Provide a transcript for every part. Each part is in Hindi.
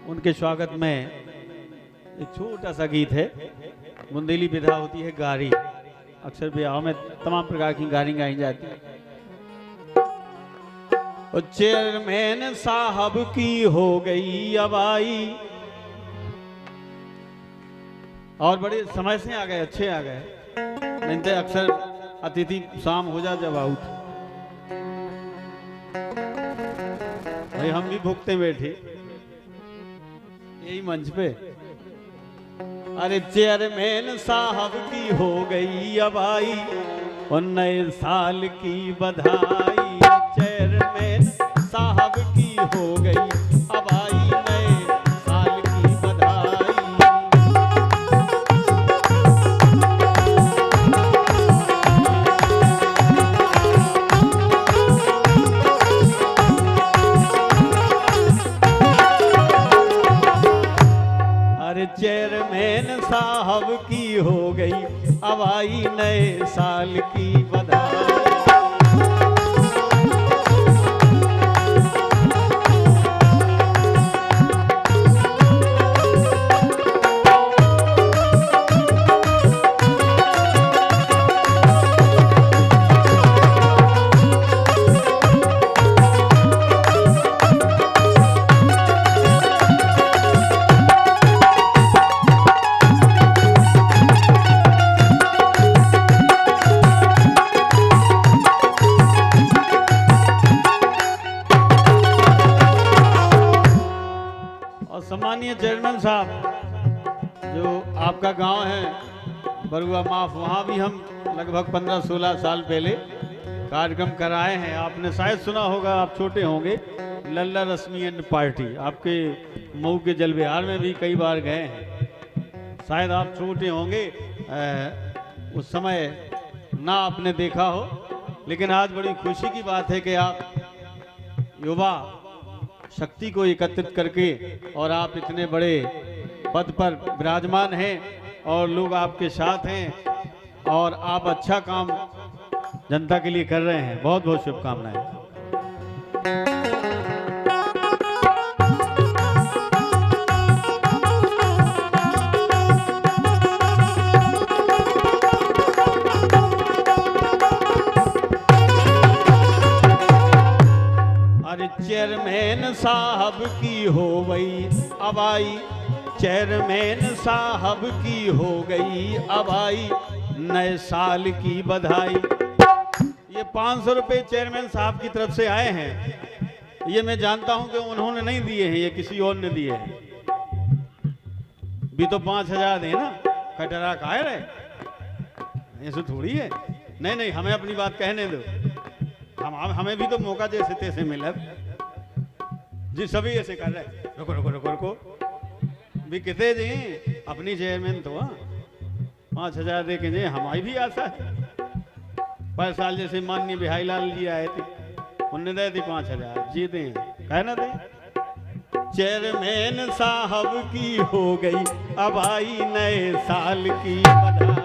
उनके स्वागत में एक छोटा सा गीत है। बुंदेली विधा होती है गारी। अक्सर ब्याह में तमाम प्रकार की गारी गाई जाती है। चेयरमैन साहब की हो गई अबाई, और बड़े समय से आ गए, अच्छे आ गए। नहीं तो अक्सर अतिथि शाम हो जा जब आउट, भाई हम भी भुगते बैठे यही मंच पे। अरे चेयरमैन साहब की हो गई अबाई और नए साल की बधाई। चेयरमैन साहब की हो गई अबाई, नए साल की बधाई। अरे चेयरमैन साहब की हो गई अबाई, नए साल की बधाई। सम्मानीय चेयरमैन साहब, जो आपका गांव है बरुआ माफ, वहाँ भी हम लगभग 15-16 साल पहले कार्यक्रम कराए हैं। आपने शायद सुना होगा, आप छोटे होंगे, लल्ला रश्मि एंड पार्टी। आपके मऊ के जल विहार में भी कई बार गए हैं। शायद आप छोटे होंगे, उस समय ना आपने देखा हो, लेकिन आज बड़ी खुशी की बात है कि आप युवा शक्ति को एकत्रित करके और आप इतने बड़े पद पर विराजमान हैं और लोग आपके साथ हैं और आप अच्छा काम जनता के लिए कर रहे हैं। बहुत बहुत शुभकामनाएं। चेयरमैन साहब की हो गई अबाई, चेयरमैन साहब की हो गई अबाई, नए साल की बधाई। ये 500 रुपए चेयरमैन साहब की तरफ से आए हैं। ये मैं जानता हूं कि उन्होंने नहीं दिए हैं, ये किसी और ने दिए हैं। भी तो 5000 दे ना, कटरा का है रे, ऐसे थोड़ी है। नहीं नहीं, हमें अपनी बात कहने दो। हमें भी तो मौका जैसे तैसे मिला जी, सभी ऐसे कर रहे। रुको रुको रुको रुको, भी कितने जी अपनी चेयरमैन तो 5000 दे के जी, हमारी भी आशा है। पर साल जैसे माननीय बिहारी लाल जी आए थे, उनने दे दी 5000 जी, दे कहना दे। चेयरमैन साहब की हो गई अबाई, नए साल की बधाई।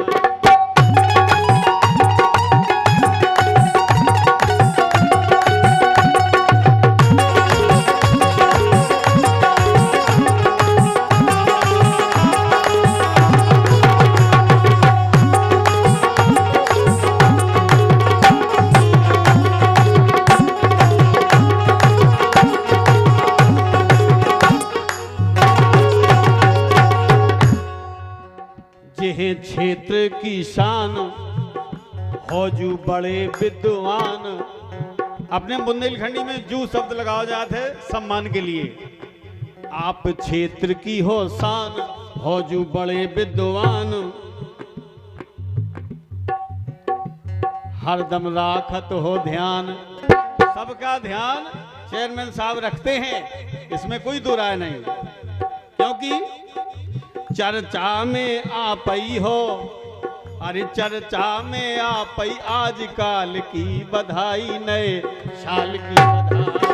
क्षेत्र की शान हौजू बड़े विद्वान। अपने बुंदेलखंडी में जू शब्द लगाया जाते है सम्मान के लिए। आप क्षेत्र की हो शान हौजू बड़े विद्वान, हरदम राखत हो ध्यान। सबका ध्यान चेयरमैन साहब रखते हैं, इसमें कोई दो राय नहीं। क्योंकि चर्चा में आपई हो, अरे चर्चा में आपई, आजकल की बधाई, नए साल की बधाई।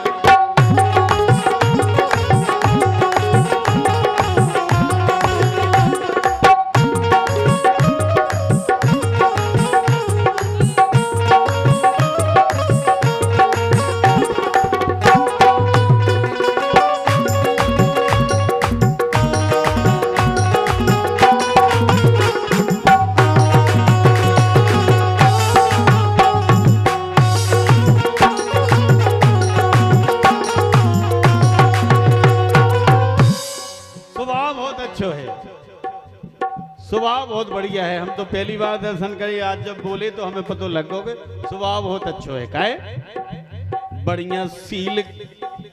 स्वभाव बहुत बढ़िया है। हम तो पहली बार दर्शन करे, आज जब बोले तो हमें पता लगोगे स्वभाव बहुत अच्छो है। काहे बढ़िया सील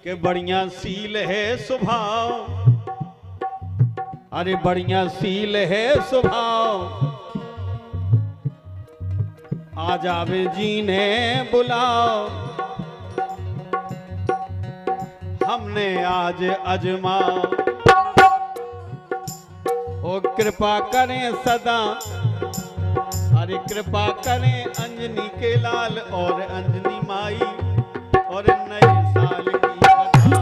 के बढ़िया सील है स्वभाव, अरे बढ़िया सील है स्वभाव, आ जावे जी ने बुलाओ, हमने आज अजमाओ। ओ कृपा करें सदा, अरे कृपा करें अंजनी के लाल और अंजनी माई, और नए साल की बधाई।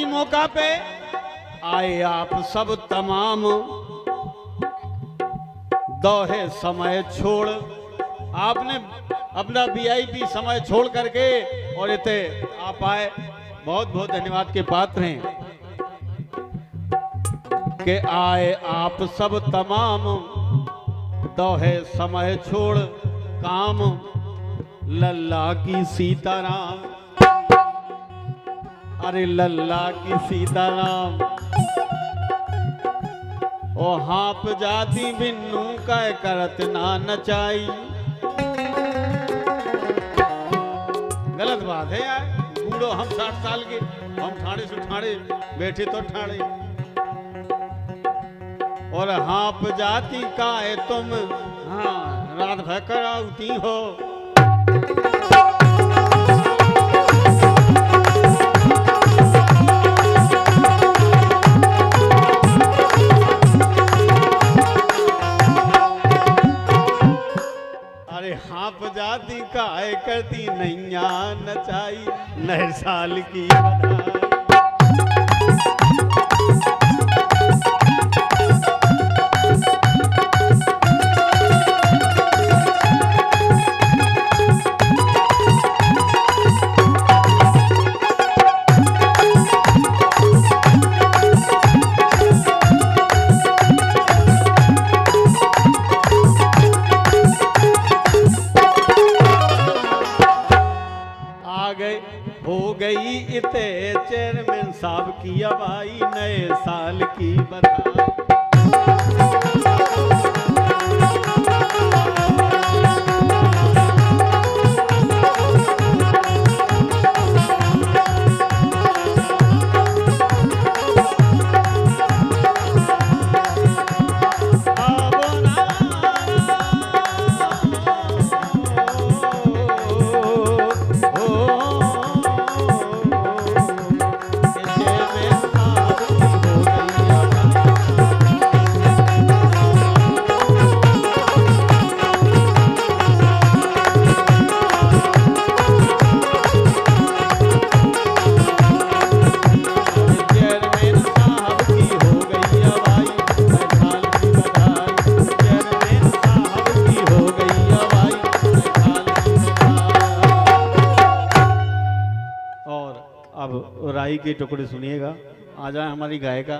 मौका पे आए आप सब तमाम, दोहे समय छोड़, आपने अपना वीआईपी समय छोड़ करके और इतने आप आए, बहुत बहुत धन्यवाद के पात्र हैं कि आए आप सब तमाम, दोहे समय छोड़ काम, लल्ला की सीताराम, अरे लल्ला की सीताराम। ओ हाँप जाती बिन्नू का करत ना नचाई। गलत बात है यार, बूढ़ो हम 60 साल के, हम ठाणे से ठाणे बैठे तो ठाणे, और हाँप जाती का है तुम, हाँ रात भर कराउती हो। हाँप जाती काय करती नैया नचाई, नए साल की बधाई। हो गई इते चेयरमैन साहब की अवाई, नए साल की बधाई। राई के टुकड़े सुनिएगा। आ जाए हमारी गायिका